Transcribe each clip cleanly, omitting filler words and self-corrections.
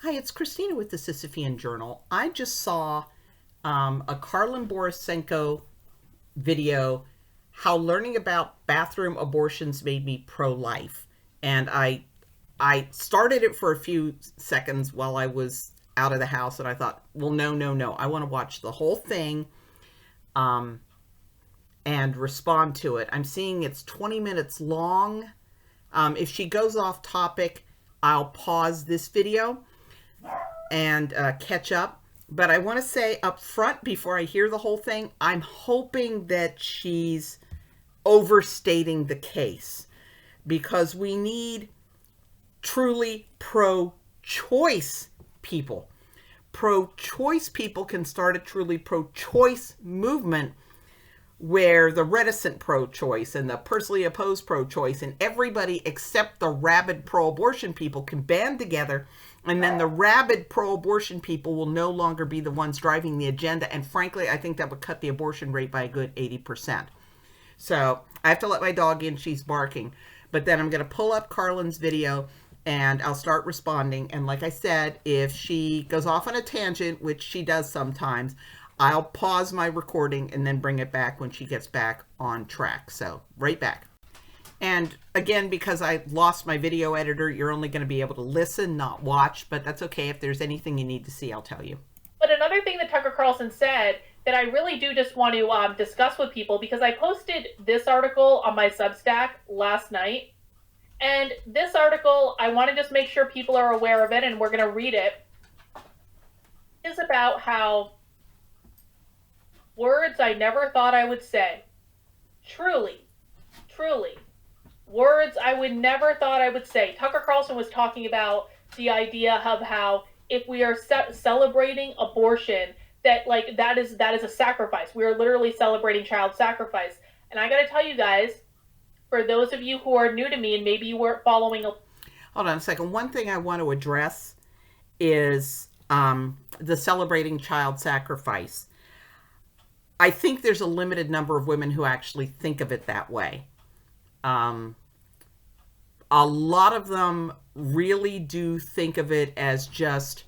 Hi, it's Christina with the Sisyphean Journal. I just saw a Karlyn Borysenko video, how learning about bathroom abortions made me pro-life. And I started it for a few seconds while I was out of the house, and I thought, well, no. I want to watch the whole thing and respond to it. I'm seeing it's 20 minutes long. If she goes off topic, I'll pause this video and catch up. But I want to say up front, before I hear the whole thing, I'm hoping that she's overstating the case, because we need truly pro-choice people. Pro-choice people can start a truly pro-choice movement where the reticent pro-choice and the personally opposed pro-choice and everybody except the rabid pro-abortion people can band together, and then the rabid pro-abortion people will no longer be the ones driving the agenda. And frankly, I think that would cut the abortion rate by a good 80%. So I have to let my dog in. She's barking. But then I'm going to pull up Karlyn's video and I'll start responding. And like I said, if she goes off on a tangent, which she does sometimes, I'll pause my recording and then bring it back when she gets back on track. So right back. And again, because I lost my video editor, you're only going to be able to listen, not watch, but that's okay. If there's anything you need to see, I'll tell you. But another thing that Tucker Carlson said that I really do just want to discuss with people, because I posted this article on my Substack last night. And this article, I want to just make sure people are aware of it, and we're going to read it, is about how words I never thought I would say. Truly, words I would never thought I would say. Tucker Carlson was talking about the idea of how if we are celebrating abortion, that is a sacrifice. We are literally celebrating child sacrifice. And I got to tell you guys, for those of you who are new to me and maybe you weren't following. Hold on a second. One thing I want to address is the celebrating child sacrifice. I think there's a limited number of women who actually think of it that way. A lot of them really do think of it as just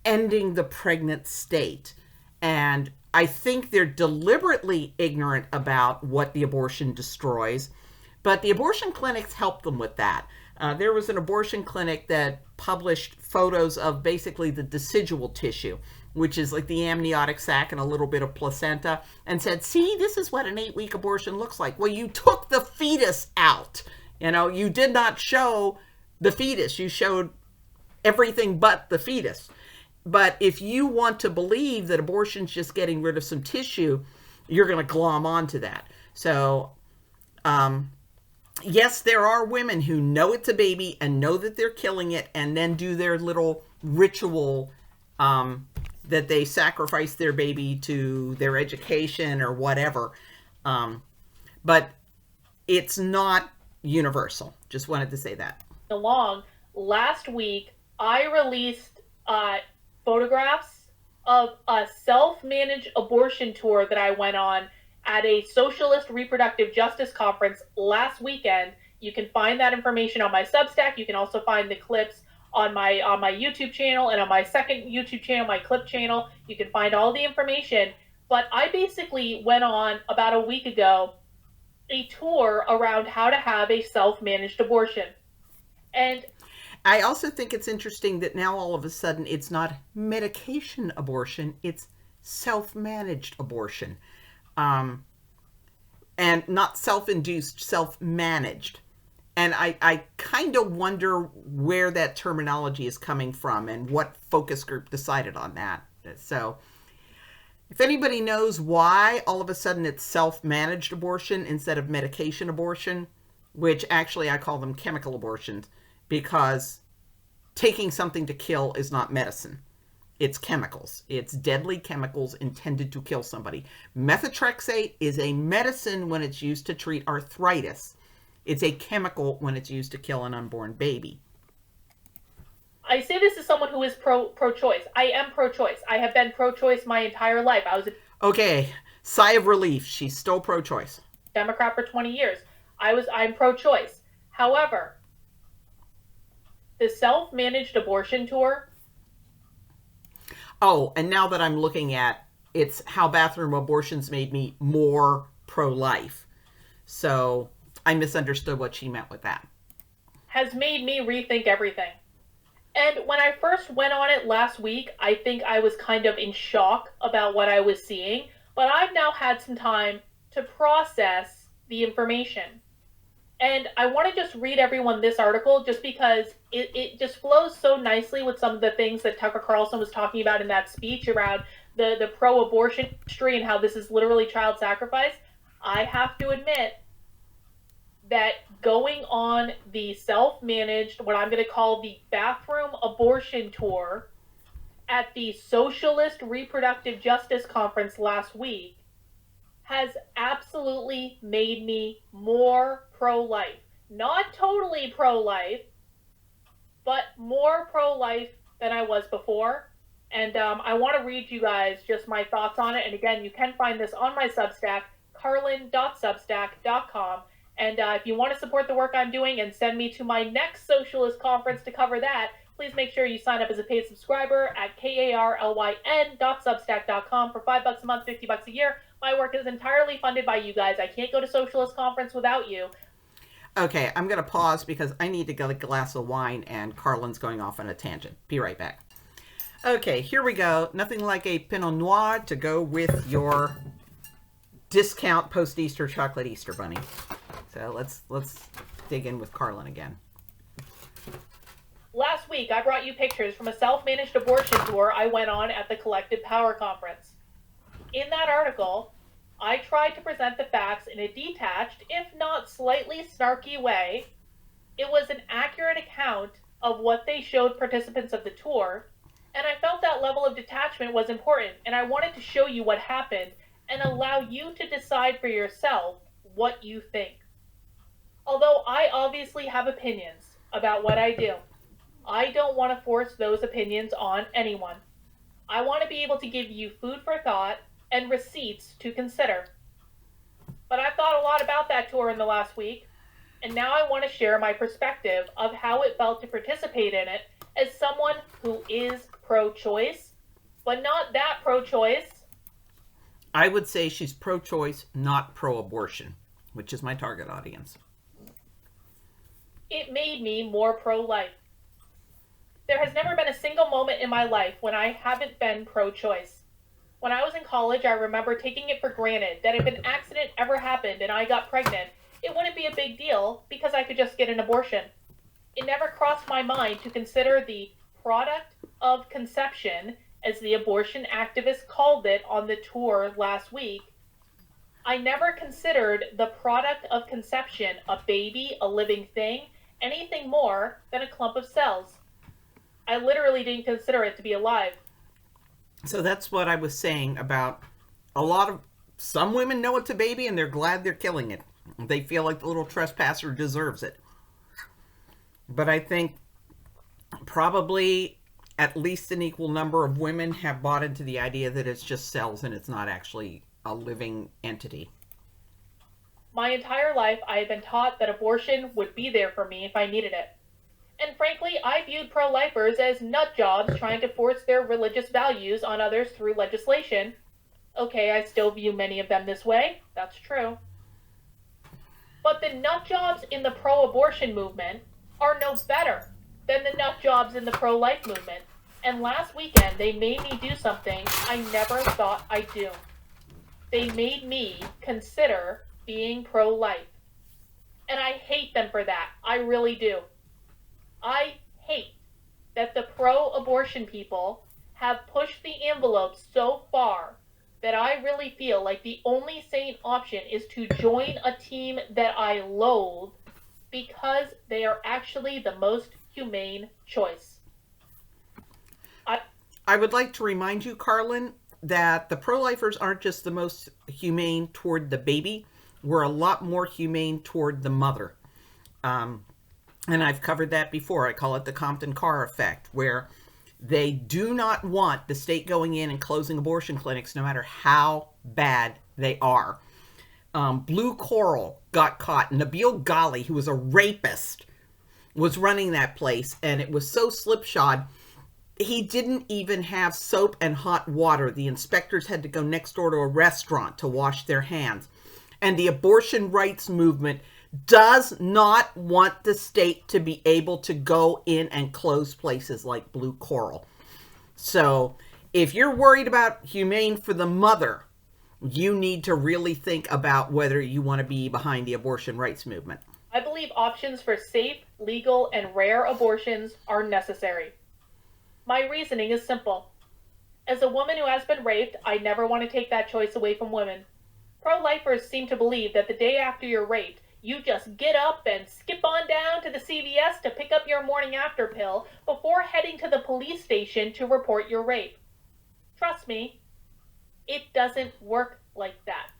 ending the pregnant state. And I think they're deliberately ignorant about what the abortion destroys, but the abortion clinics help them with that. There was an abortion clinic that published photos of basically the decidual tissue, which is like the amniotic sac and a little bit of placenta, and said, see, this is what an 8-week abortion looks like. Well, you took the fetus out. You did not show the fetus. You showed everything but the fetus. But if you want to believe that abortion's just getting rid of some tissue, you're going to glom onto that. So, yes, there are women who know it's a baby and know that they're killing it, and then do their little ritual that they sacrifice their baby to their education or whatever. But it's not universal. Just wanted to say that. Along last week, I released photographs of a self-managed abortion tour that I went on at a socialist reproductive justice conference last weekend. You can find that information on my Substack. You can also find the clips on my YouTube channel, and on my second YouTube channel, my clip channel. You can find all the information. But I basically went on about a week ago a tour around how to have a self-managed abortion. And I also think it's interesting that now all of a sudden it's not medication abortion, it's self-managed abortion. And not self-induced, self-managed. And I kind of wonder where that terminology is coming from and what focus group decided on that. So if anybody knows why all of a sudden it's self-managed abortion instead of medication abortion, which actually I call them chemical abortions, because taking something to kill is not medicine. It's chemicals. It's deadly chemicals intended to kill somebody. Methotrexate is a medicine when it's used to treat arthritis. It's a chemical when it's used to kill an unborn baby. I say this as someone who is pro-choice. I am pro-choice. I have been pro-choice my entire life. I was a Okay, sigh of relief. She's still pro-choice. Democrat for 20 years. I'm pro-choice. However, the self-managed abortion tour Oh, and now that I'm looking at it's how bathroom abortions made me more pro-life. So I misunderstood what she meant with that. Has made me rethink everything. And when I first went on it last week, I think I was kind of in shock about what I was seeing, but I've now had some time to process the information. And I want to just read everyone this article just because it just flows so nicely with some of the things that Tucker Carlson was talking about in that speech around the pro abortion industry and how this is literally child sacrifice. I have to admit that going on the self managed, what I'm going to call the bathroom abortion tour at the Socialist Reproductive Justice Conference last week has absolutely made me more pro life. Not totally pro life, but more pro life than I was before. And I want to read you guys just my thoughts on it. And again, you can find this on my Substack, karlyn.substack.com. And if you want to support the work I'm doing and send me to my next socialist conference to cover that, please make sure you sign up as a paid subscriber at karlyn.substack.com for $5 a month, $50 a year. My work is entirely funded by you guys. I can't go to socialist conference without you. Okay, I'm going to pause because I need to get a glass of wine and Karlyn's going off on a tangent. Be right back. Okay, here we go. Nothing like a Pinot Noir to go with your discount post-Easter chocolate Easter bunny. So let's dig in with Karlyn again. Last week, I brought you pictures from a self-managed abortion tour I went on at the Collective Power Conference. In that article, I tried to present the facts in a detached, if not slightly snarky way. It was an accurate account of what they showed participants of the tour, and I felt that level of detachment was important, and I wanted to show you what happened and allow you to decide for yourself what you think. Although I obviously have opinions about what I do, I don't want to force those opinions on anyone. I want to be able to give you food for thought and receipts to consider. But I've thought a lot about that tour in the last week, and now I want to share my perspective of how it felt to participate in it as someone who is pro-choice, but not that pro-choice. I would say she's pro-choice, not pro-abortion, which is my target audience. It made me more pro-life. There has never been a single moment in my life when I haven't been pro-choice. When I was in college, I remember taking it for granted that if an accident ever happened and I got pregnant, it wouldn't be a big deal because I could just get an abortion. It never crossed my mind to consider the product of conception, as the abortion activists called it on the tour last week. I never considered the product of conception a baby, a living thing, anything more than a clump of cells. I literally didn't consider it to be alive. So that's what I was saying about some women know it's a baby and they're glad they're killing it. They feel like the little trespasser deserves it. But I think probably at least an equal number of women have bought into the idea that it's just cells and it's not actually a living entity. My entire life, I had been taught that abortion would be there for me if I needed it. And frankly, I viewed pro-lifers as nut jobs trying to force their religious values on others through legislation. Okay, I still view many of them this way. That's true. But the nut jobs in the pro-abortion movement are no better than the nut jobs in the pro-life movement. And last weekend, they made me do something I never thought I'd do. They made me consider being pro-life. And I hate them for that. I really do. I hate that the pro-abortion people have pushed the envelope so far that I really feel like the only sane option is to join a team that I loathe because they are actually the most humane choice. I would like to remind you, Karlyn, that the pro-lifers aren't just the most humane toward the baby. We're a lot more humane toward the mother. And I've covered that before. I call it the Compton car effect, where they do not want the state going in and closing abortion clinics no matter how bad they are. Blue Coral got caught. Nabil Ghali, who was a rapist, was running that place, and it was so slipshod. he didn't even have soap and hot water. The inspectors had to go next door to a restaurant to wash their hands. And the abortion rights movement does not want the state to be able to go in and close places like Blue Coral. So if you're worried about humane for the mother, you need to really think about whether you want to be behind the abortion rights movement. I believe options for safe, legal, and rare abortions are necessary. My reasoning is simple. As a woman who has been raped, I never want to take that choice away from women. Pro-lifers seem to believe that the day after you're raped, you just get up and skip on down to the CVS to pick up your morning after pill before heading to the police station to report your rape. Trust me, it doesn't work like that.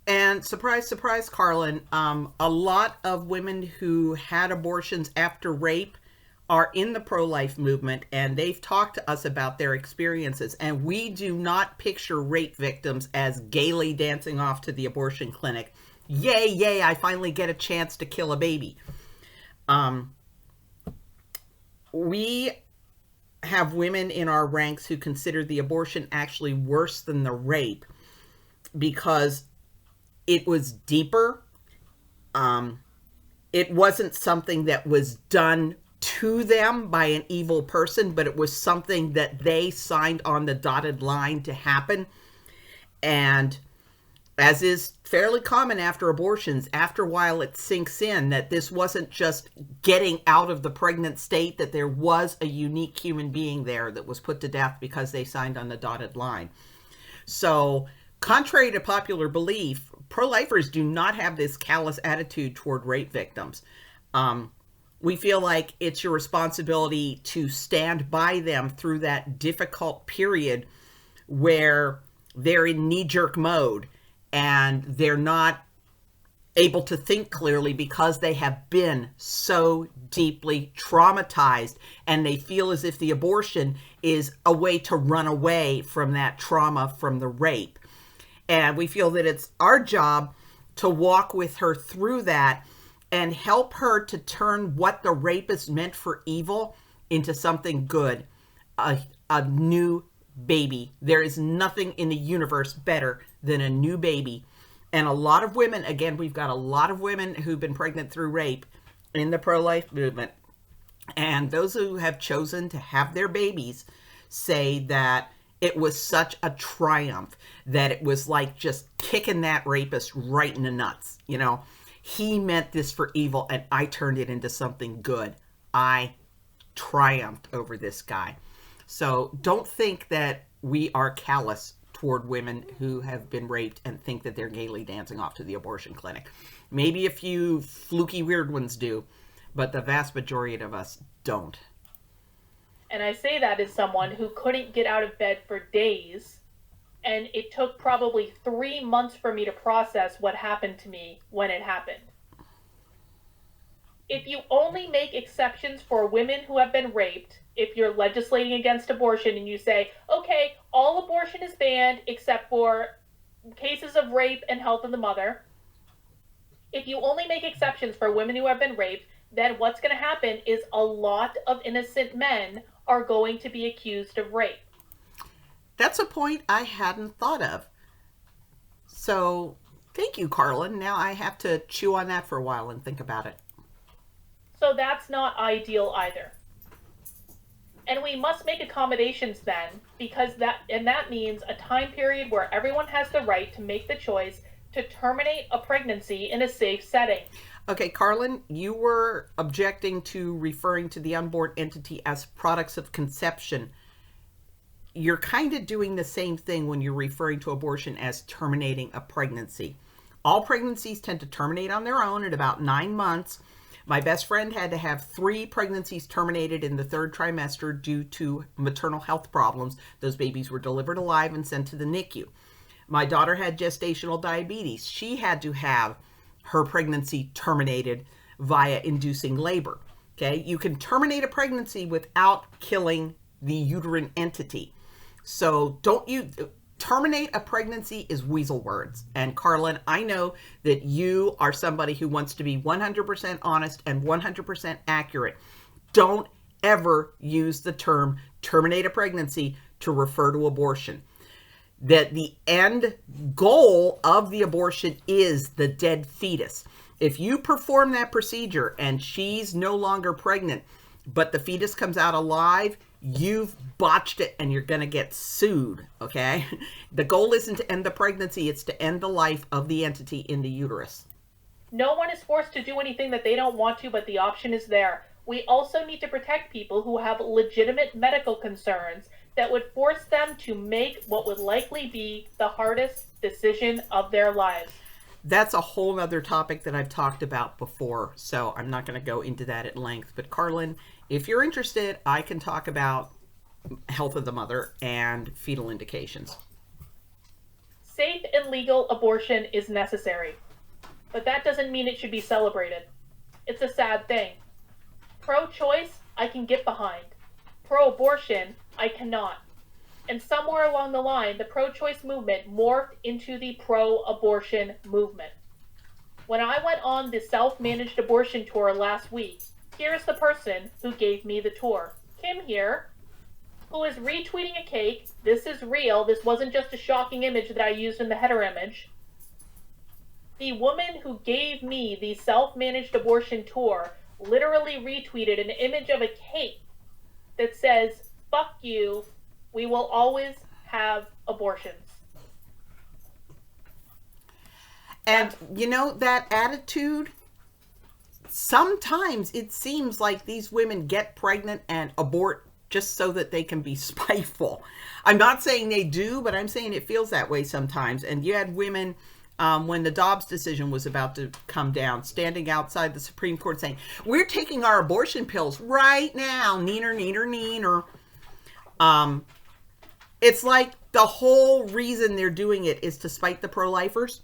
And surprise, surprise, Karlyn, a lot of women who had abortions after rape are in the pro-life movement, and they've talked to us about their experiences. And we do not picture rape victims as gaily dancing off to the abortion clinic. Yay, yay, I finally get a chance to kill a baby. We have women in our ranks who consider the abortion actually worse than the rape because it was deeper. It wasn't something that was done to them by an evil person, but it was something that they signed on the dotted line to happen. And as is fairly common after abortions, after a while it sinks in that this wasn't just getting out of the pregnant state, that there was a unique human being there that was put to death because they signed on the dotted line. So, contrary to popular belief, pro-lifers do not have this callous attitude toward rape victims. We feel like it's your responsibility to stand by them through that difficult period where they're in knee-jerk mode and they're not able to think clearly because they have been so deeply traumatized, and they feel as if the abortion is a way to run away from that trauma from the rape. And we feel that it's our job to walk with her through that and help her to turn what the rapist meant for evil into something good, a new baby. There is nothing in the universe better than a new baby. And a lot of women, again, we've got a lot of women who've been pregnant through rape in the pro-life movement. And those who have chosen to have their babies say that it was such a triumph, that it was like just kicking that rapist right in the nuts. You know, he meant this for evil and I turned it into something good. I triumphed over this guy. So don't think that we are callous toward women who have been raped and think that they're gaily dancing off to the abortion clinic. Maybe a few fluky weird ones do, but the vast majority of us don't. And I say that as someone who couldn't get out of bed for days, and it took probably 3 months for me to process what happened to me when it happened. If you only make exceptions for women who have been raped, if you're legislating against abortion and you say, okay, all abortion is banned except for cases of rape and health of the mother, if you only make exceptions for women who have been raped, then what's going to happen is a lot of innocent men are going to be accused of rape. That's a point I hadn't thought of. So thank you, Karlyn. Now I have to chew on that for a while and think about it. So that's not ideal either. And we must make accommodations then, because that means a time period where everyone has the right to make the choice to terminate a pregnancy in a safe setting. Okay, Karlyn, you were objecting to referring to the unborn entity as products of conception. You're kind of doing the same thing when you're referring to abortion as terminating a pregnancy. All pregnancies tend to terminate on their own at about 9 months. My best friend had to have 3 pregnancies terminated in the 3rd trimester due to maternal health problems. Those babies were delivered alive and sent to the NICU. My daughter had gestational diabetes. She had to have her pregnancy terminated via inducing labor. Okay, you can terminate a pregnancy without killing the uterine entity. So terminate a pregnancy is weasel words. And Karlyn, I know that you are somebody who wants to be 100% honest and 100% accurate. Don't ever use the term terminate a pregnancy to refer to abortion. That the end goal of the abortion is the dead fetus. If you perform that procedure and she's no longer pregnant, but the fetus comes out alive, you've botched it and you're going to get sued, okay? The goal isn't to end the pregnancy, it's to end the life of the entity in the uterus. No one is forced to do anything that they don't want to, but the option is there. We also need to protect people who have legitimate medical concerns that would force them to make what would likely be the hardest decision of their lives. That's a whole other topic that I've talked about before, so I'm not going to go into that at length. But Karlyn, if you're interested, I can talk about health of the mother and fetal indications. Safe and legal abortion is necessary, but that doesn't mean it should be celebrated. It's a sad thing. Pro-choice, I can get behind. Pro-abortion, I cannot. And somewhere along the line, the pro-choice movement morphed into the pro-abortion movement. When I went on the self-managed abortion tour last week, here's the person who gave me the tour. Kim here, who is retweeting a cake. This is real. This wasn't just a shocking image that I used in the header image. The woman who gave me the self-managed abortion tour literally retweeted an image of a cake that says, "Fuck you, we will always have abortions." And you know, that attitude, sometimes it seems like these women get pregnant and abort just so that they can be spiteful. I'm not saying they do, but I'm saying it feels that way sometimes. And you had women, when the Dobbs decision was about to come down, standing outside the Supreme Court saying, "We're taking our abortion pills right now, neener, neener, neener." It's like the whole reason they're doing it is to spite the pro-lifers.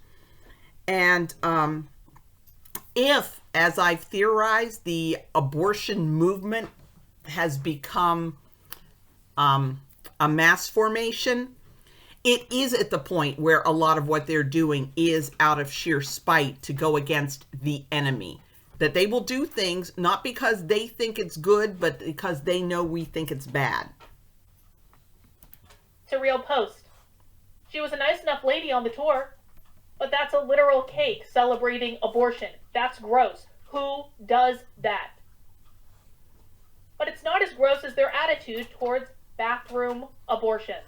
And if, as I've theorized, the abortion movement has become a mass formation, it is at the point where a lot of what they're doing is out of sheer spite to go against the enemy. That they will do things not because they think it's good, but because they know we think it's bad. It's a real post. She was a nice enough lady on the tour, but that's a literal cake celebrating abortion. That's gross. Who does that? But it's not as gross as their attitude towards bathroom abortions.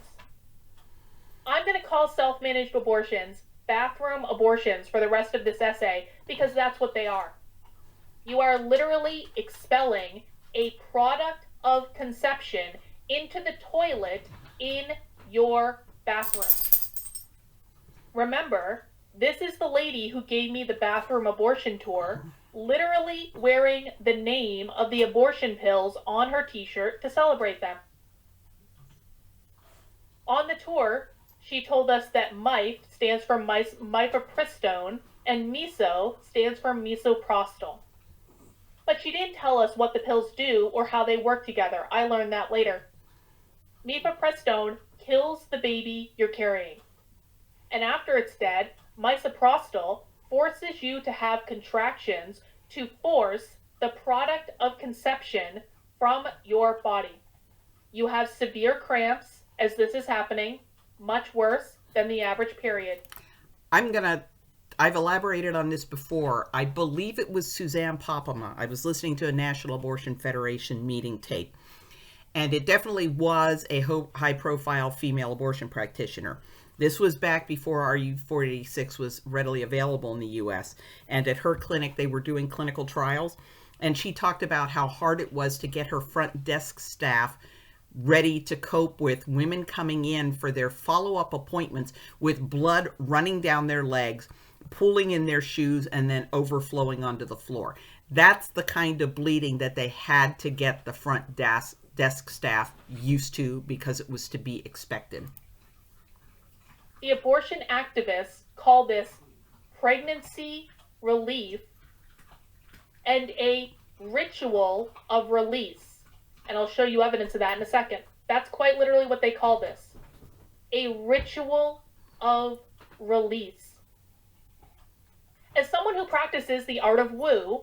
I'm going to call self-managed abortions bathroom abortions for the rest of this essay because that's what they are. You are literally expelling a product of conception into the toilet in your bathroom. Remember, this is the lady who gave me the bathroom abortion tour, literally wearing the name of the abortion pills on her t-shirt to celebrate them. On the tour, she told us that MIF stands for mifepristone and miso stands for misoprostol. But she didn't tell us what the pills do or how they work together. I learned that later. Mifepristone kills the baby you're carrying. And after it's dead, misoprostol forces you to have contractions to force the product of conception from your body. You have severe cramps as this is happening, much worse than the average period. I've elaborated on this before. I believe it was Suzanne Popama. I was listening to a National Abortion Federation meeting tape. And it definitely was a high-profile female abortion practitioner. This was back before RU486 was readily available in the U.S. And at her clinic, they were doing clinical trials. And she talked about how hard it was to get her front desk staff ready to cope with women coming in for their follow-up appointments with blood running down their legs, pooling in their shoes, and then overflowing onto the floor. That's the kind of bleeding that they had to get the front desk staff used to because it was to be expected. The abortion activists call this pregnancy relief and a ritual of release. And I'll show you evidence of that in a second. That's quite literally what they call this. A ritual of release. As someone who practices the art of woo,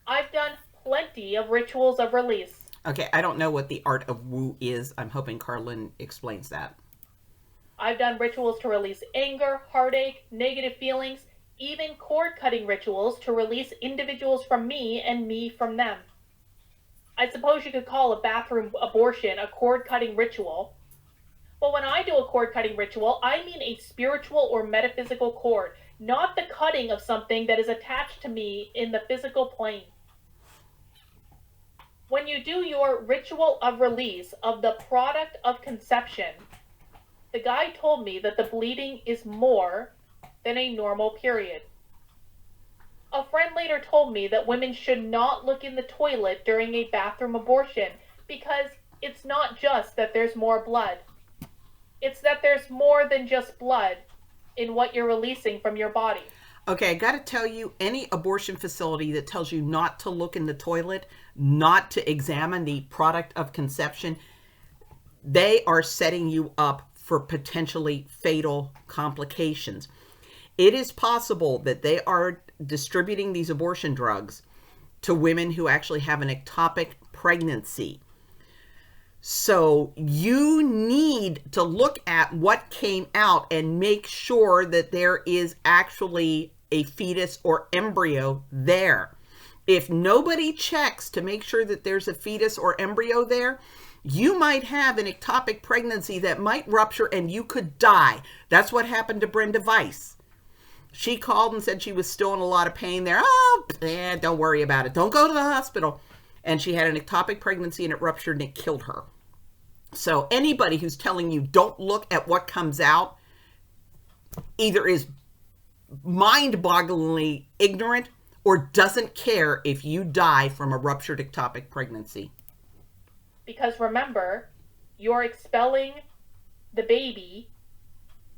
I've done plenty of rituals of release. Okay, I don't know what the art of woo is. I'm hoping Karlyn explains that. I've done rituals to release anger, heartache, negative feelings, even cord cutting rituals to release individuals from me and me from them. I suppose you could call a bathroom abortion a cord cutting ritual. But when I do a cord cutting ritual, I mean a spiritual or metaphysical cord, not the cutting of something that is attached to me in the physical plane. When you do your ritual of release of the product of conception, the guy told me that the bleeding is more than a normal period. A friend later told me that women should not look in the toilet during a bathroom abortion because it's not just that there's more blood. It's that there's more than just blood in what you're releasing from your body. Okay, I got to tell you, any abortion facility that tells you not to look in the toilet, not to examine the product of conception, they are setting you up for potentially fatal complications. It is possible that they are distributing these abortion drugs to women who actually have an ectopic pregnancy. So you need to look at what came out and make sure that there is actually a fetus or embryo there. If nobody checks to make sure that there's a fetus or embryo there, you might have an ectopic pregnancy that might rupture and you could die. That's what happened to Brenda Weiss. She called and said she was still in a lot of pain there. Oh, don't worry about it. Don't go to the hospital. And she had an ectopic pregnancy and it ruptured and it killed her. So anybody who's telling you don't look at what comes out either is mind-bogglingly ignorant or doesn't care if you die from a ruptured ectopic pregnancy. Because remember, you're expelling the baby,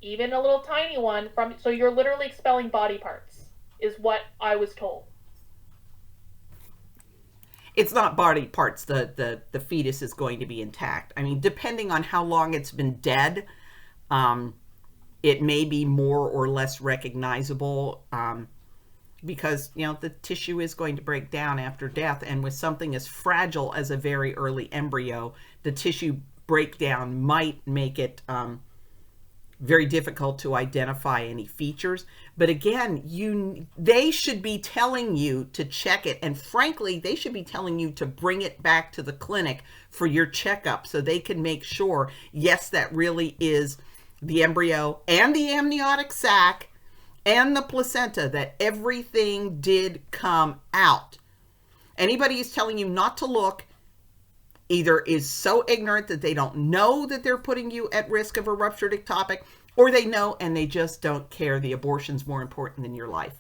even a little tiny one, so you're literally expelling body parts, is what I was told. It's not body parts. The fetus is going to be intact. I mean, depending on how long it's been dead, it may be more or less recognizable because, the tissue is going to break down after death. And with something as fragile as a very early embryo, the tissue breakdown might make it very difficult to identify any features. But again, they should be telling you to check it. And frankly, they should be telling you to bring it back to the clinic for your checkup so they can make sure, yes, that really is the embryo and the amniotic sac and the placenta, that everything did come out. Anybody who's telling you not to look either is so ignorant that they don't know that they're putting you at risk of a ruptured ectopic, or they know and they just don't care. The abortion's more important than your life.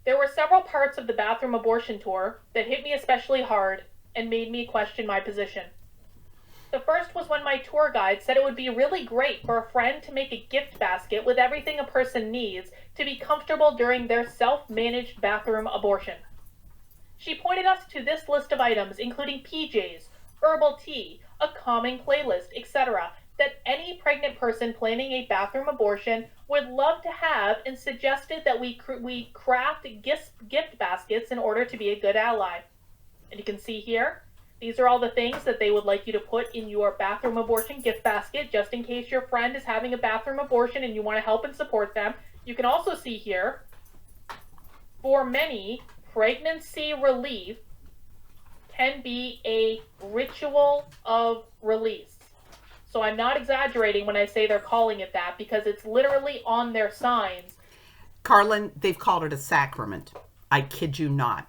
There were several parts of the bathroom abortion tour that hit me especially hard and made me question my position. The first was when my tour guide said it would be really great for a friend to make a gift basket with everything a person needs to be comfortable during their self-managed bathroom abortion. She pointed us to this list of items, including PJs, herbal tea, a calming playlist, etc., that any pregnant person planning a bathroom abortion would love to have, and suggested that we craft gift baskets in order to be a good ally. And you can see here, these are all the things that they would like you to put in your bathroom abortion gift basket, just in case your friend is having a bathroom abortion and you want to help and support them. You can also see here, for many, pregnancy relief can be a ritual of release. So I'm not exaggerating when I say they're calling it that, because it's literally on their signs. Karlyn, they've called it a sacrament. I kid you not.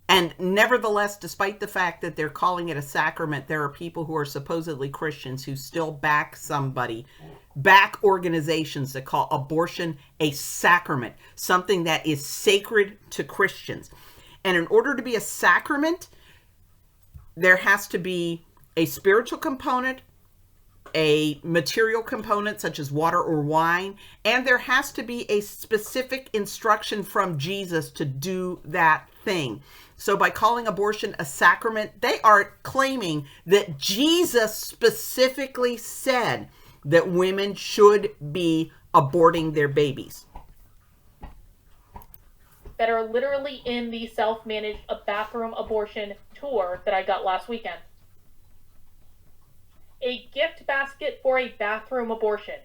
And nevertheless, despite the fact that they're calling it a sacrament, there are people who are supposedly Christians who still back organizations that call abortion a sacrament, something that is sacred to Christians. And in order to be a sacrament, there has to be a spiritual component, a material component such as water or wine, and there has to be a specific instruction from Jesus to do that thing. So by calling abortion a sacrament, they are claiming that Jesus specifically said that women should be aborting their babies. that are literally in the self-managed bathroom abortion tour that I got last weekend. A gift basket for a bathroom abortion.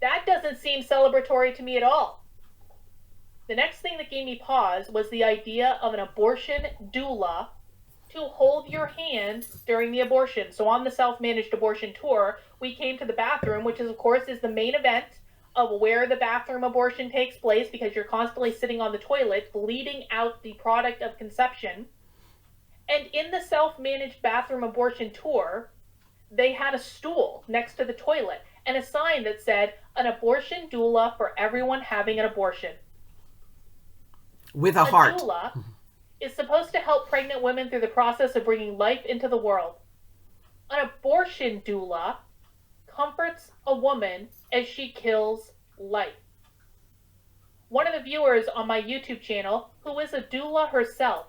That doesn't seem celebratory to me at all. The next thing that gave me pause was the idea of an abortion doula to hold your hand during the abortion. So on the self-managed abortion tour, we came to the bathroom, which is, of course, is the main event of where the bathroom abortion takes place, because you're constantly sitting on the toilet, bleeding out the product of conception. And in the self-managed bathroom abortion tour, they had a stool next to the toilet and a sign that said, an abortion doula for everyone having an abortion. With a heart. A doula is supposed to help pregnant women through the process of bringing life into the world. An abortion doula comforts a woman as she kills life. One of the viewers on my YouTube channel, who is a doula herself,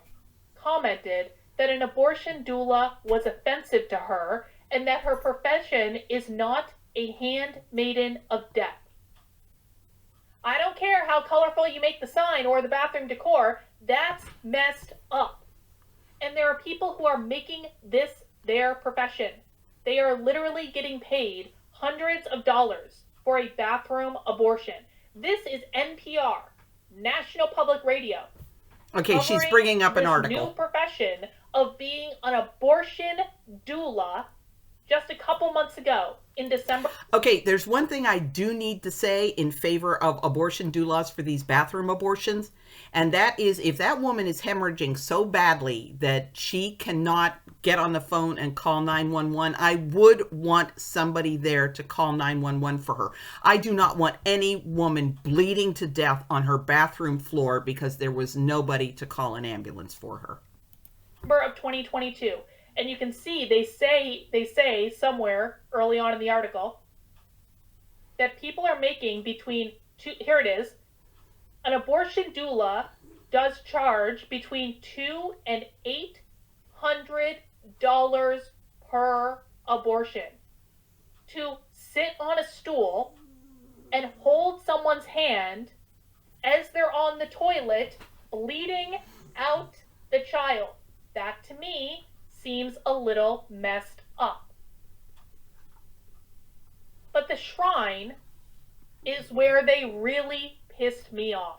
commented that an abortion doula was offensive to her and that her profession is not a handmaiden of death. I don't care how colorful you make the sign or the bathroom decor, that's messed up. And there are people who are making this their profession. They are literally getting paid hundreds of dollars for a bathroom abortion. This is NPR, National Public Radio. Okay, she's bringing up an article. New profession of being an abortion doula just a couple months ago in December. Okay, there's one thing I do need to say in favor of abortion doulas for these bathroom abortions, and that is if that woman is hemorrhaging so badly that she cannot get on the phone and call 911, I would want somebody there to call 911 for her. I do not want any woman bleeding to death on her bathroom floor because there was nobody to call an ambulance for her. Of 2022. And you can see they say somewhere early on in the article that people are making between here it is, an abortion doula does charge between $200 and $800 per abortion to sit on a stool and hold someone's hand as they're on the toilet bleeding out the child. That to me seems a little messed up. But the shrine is where they really pissed me off.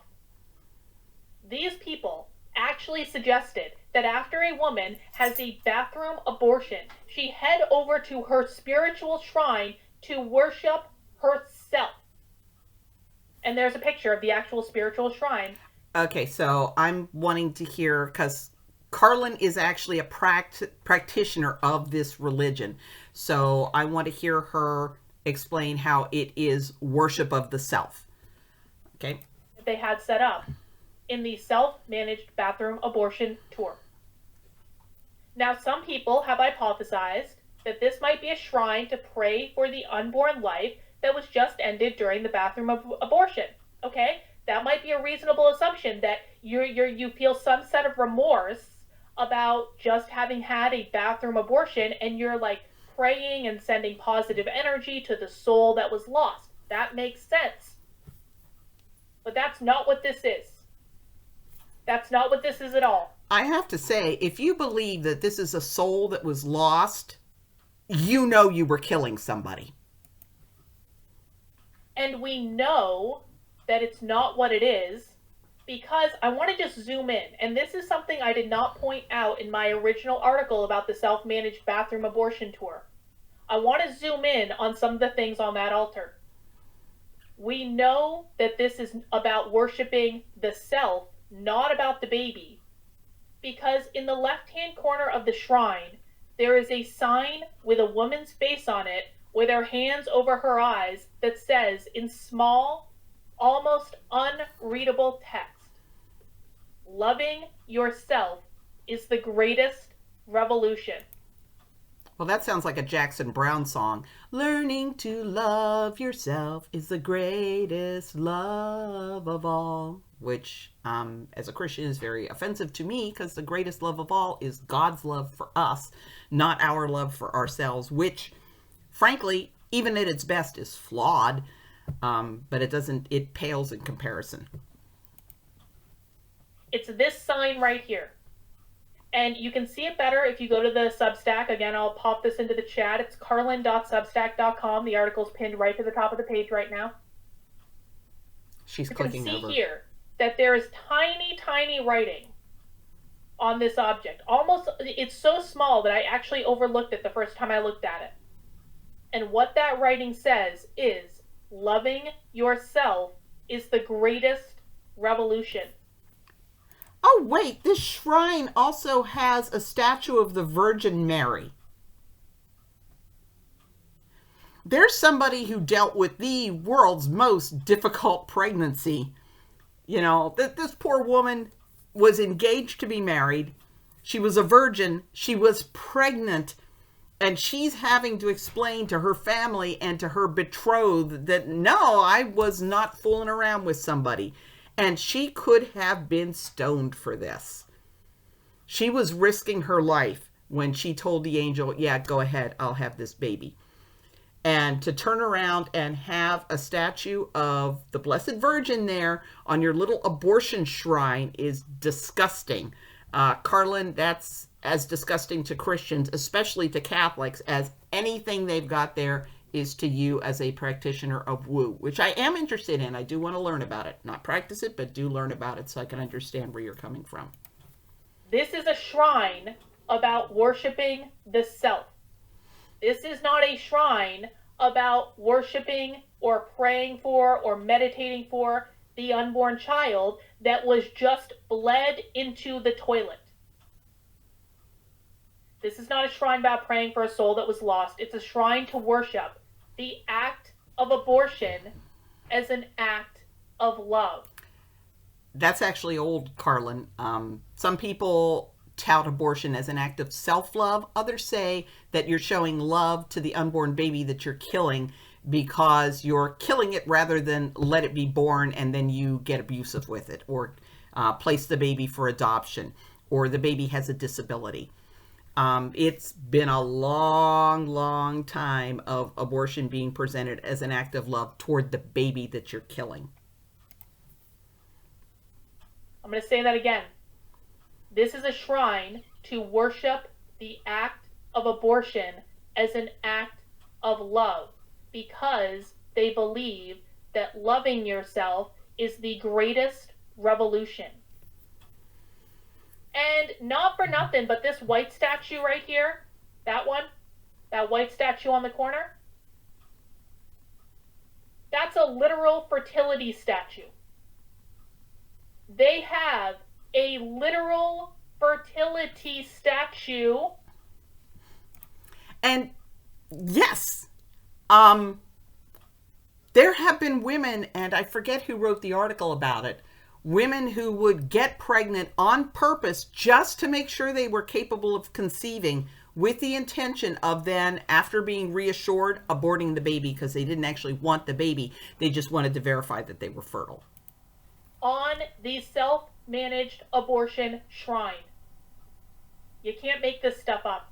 These people actually suggested that after a woman has a bathroom abortion, she head over to her spiritual shrine to worship herself. And there's a picture of the actual spiritual shrine. Okay, so I'm wanting to hear, because Karlyn is actually a practitioner of this religion. So I want to hear her explain how it is worship of the self. Okay. They had set up in the self-managed bathroom abortion tour. Now, some people have hypothesized that this might be a shrine to pray for the unborn life that was just ended during the bathroom abortion. Okay? That might be a reasonable assumption that you feel some set of remorse about just having had a bathroom abortion, and you're like praying and sending positive energy to the soul that was lost. That makes sense. But that's not what this is. That's not what this is at all. I have to say, if you believe that this is a soul that was lost, you know you were killing somebody. And we know that it's not what it is, because I want to just zoom in, and this is something I did not point out in my original article about the self-managed bathroom abortion tour. I want to zoom in on some of the things on that altar. We know that this is about worshiping the self, not about the baby, because in the left-hand corner of the shrine, there is a sign with a woman's face on it with her hands over her eyes that says in small, almost unreadable text, loving yourself is the greatest revolution. Well, that sounds like a Jackson Browne song. Learning to love yourself is the greatest love of all. Which, as a Christian, is very offensive to me, because the greatest love of all is God's love for us, not our love for ourselves, which, frankly, even at its best is flawed, but it pales in comparison. It's this sign right here. And you can see it better if you go to the Substack. Again, I'll pop this into the chat. It's karlyn.substack.com. The article's pinned right to the top of the page right now. She's you clicking can see over. Here that there is tiny, tiny writing on this object. Almost, it's so small that I actually overlooked it the first time I looked at it. And what that writing says is, loving yourself is the greatest revolution. Oh, wait, this shrine also has a statue of the Virgin Mary. There's somebody who dealt with the world's most difficult pregnancy. You know, this poor woman was engaged to be married. She was a virgin. She was pregnant. And she's having to explain to her family and to her betrothed that, no, I was not fooling around with somebody. And she could have been stoned for this. She was risking her life when she told the angel, yeah, go ahead, I'll have this baby. And to turn around and have a statue of the Blessed Virgin there on your little abortion shrine is disgusting. Karlyn, that's as disgusting to Christians, especially to Catholics, as anything they've got there is to you as a practitioner of woo, which I am interested in. I do want to learn about it. Not practice it, but do learn about it so I can understand where you're coming from. This is a shrine about worshiping the self. This is not a shrine about worshiping or praying for or meditating for the unborn child that was just bled into the toilet. This is not a shrine about praying for a soul that was lost. It's a shrine to worship the act of abortion as an act of love. That's actually old, Karlyn. Some people tout abortion as an act of self-love. Others say that you're showing love to the unborn baby that you're killing because you're killing it rather than let it be born and then you get abusive with it, or place the baby for adoption, or the baby has a disability. It's been a long, long time of abortion being presented as an act of love toward the baby that you're killing. I'm going to say that again. This is a shrine to worship the act of abortion as an act of love, because they believe that loving yourself is the greatest revolution. And not for nothing, but this white statue right here, that one, that white statue on the corner, that's a literal fertility statue. They have a literal fertility statue. And yes, there have been women, and I forget who wrote the article about it, women who would get pregnant on purpose just to make sure they were capable of conceiving, with the intention of then, after being reassured, aborting the baby because they didn't actually want the baby. They just wanted to verify that they were fertile. On the self-managed abortion shrine. You can't make this stuff up.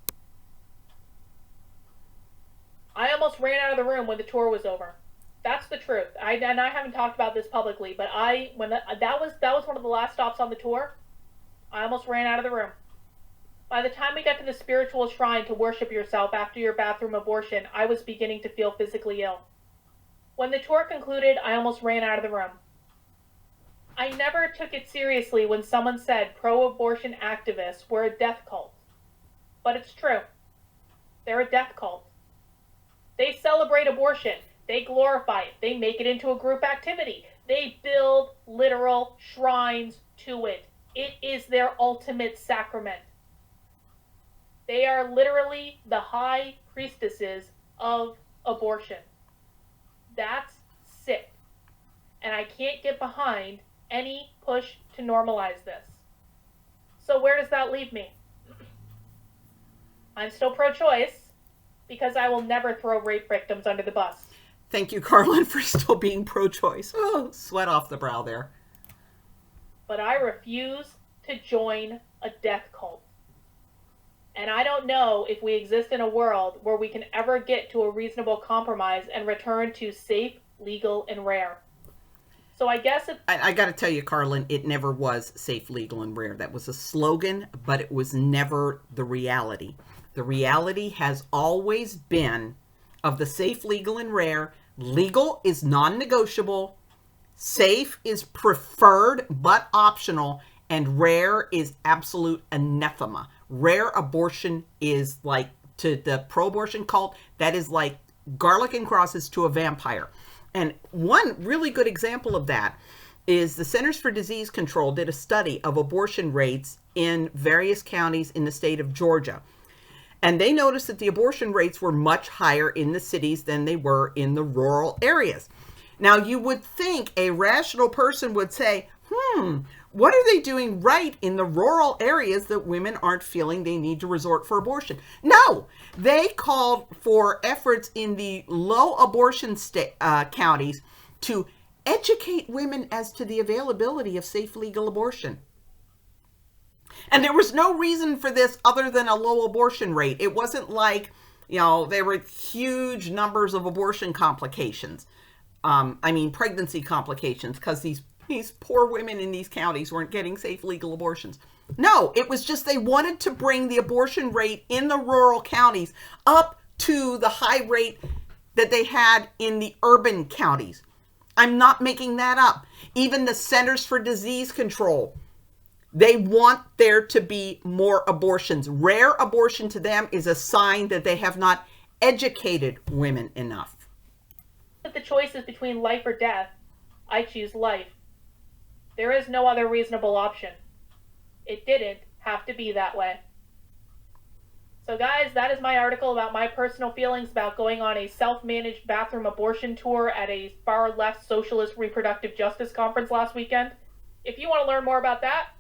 I almost ran out of the room when the tour was over. That's the truth. I haven't talked about this publicly, but that was one of the last stops on the tour. I almost ran out of the room. By the time we got to the spiritual shrine to worship yourself after your bathroom abortion, I was beginning to feel physically ill. When the tour concluded, I almost ran out of the room. I never took it seriously when someone said pro-abortion activists were a death cult. But it's true. They're a death cult. They celebrate abortion. They glorify it. They make it into a group activity. They build literal shrines to it. It is their ultimate sacrament. They are literally the high priestesses of abortion. That's sick. And I can't get behind any push to normalize this. So where does that leave me? I'm still pro-choice because I will never throw rape victims under the bus. Thank you, Karlyn, for still being pro-choice. Oh, sweat off the brow there. But I refuse to join a death cult. And I don't know if we exist in a world where we can ever get to a reasonable compromise and return to safe, legal, and rare. So I guess I got to tell you, Karlyn, it never was safe, legal, and rare. That was a slogan, but it was never the reality. The reality has always been of the safe, legal, and rare. Legal is non-negotiable. Safe is preferred but optional. And rare is absolute anathema. Rare abortion is like, to the pro-abortion cult, that is like garlic and crosses to a vampire. And one really good example of that is the Centers for Disease Control did a study of abortion rates in various counties in the state of Georgia. And they noticed that the abortion rates were much higher in the cities than they were in the rural areas. Now, you would think a rational person would say, what are they doing right in the rural areas that women aren't feeling they need to resort for abortion? No, they called for efforts in the low abortion counties to educate women as to the availability of safe, legal abortion. And there was no reason for this other than a low abortion rate. It wasn't like, there were huge numbers of abortion complications. Pregnancy complications, because these poor women in these counties weren't getting safe, legal abortions. No, it was just they wanted to bring the abortion rate in the rural counties up to the high rate that they had in the urban counties. I'm not making that up. Even the Centers for Disease Control, they want there to be more abortions. Rare abortion to them is a sign that they have not educated women enough. If the choice is between life or death, I choose life. There is no other reasonable option. It didn't have to be that way. So guys, that is my article about my personal feelings about going on a self-managed bathroom abortion tour at a far-left socialist reproductive justice conference last weekend. If you want to learn more about that,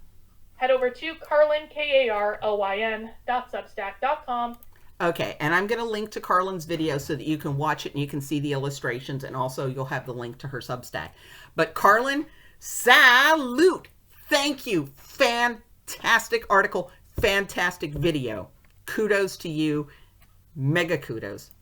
head over to Karlyn, KARLYN.substack.com. Okay, and I'm going to link to Karlyn's video so that you can watch it and you can see the illustrations, and also you'll have the link to her Substack. But Karlyn, salute! Thank you. Fantastic article, fantastic video. Kudos to you. Mega kudos.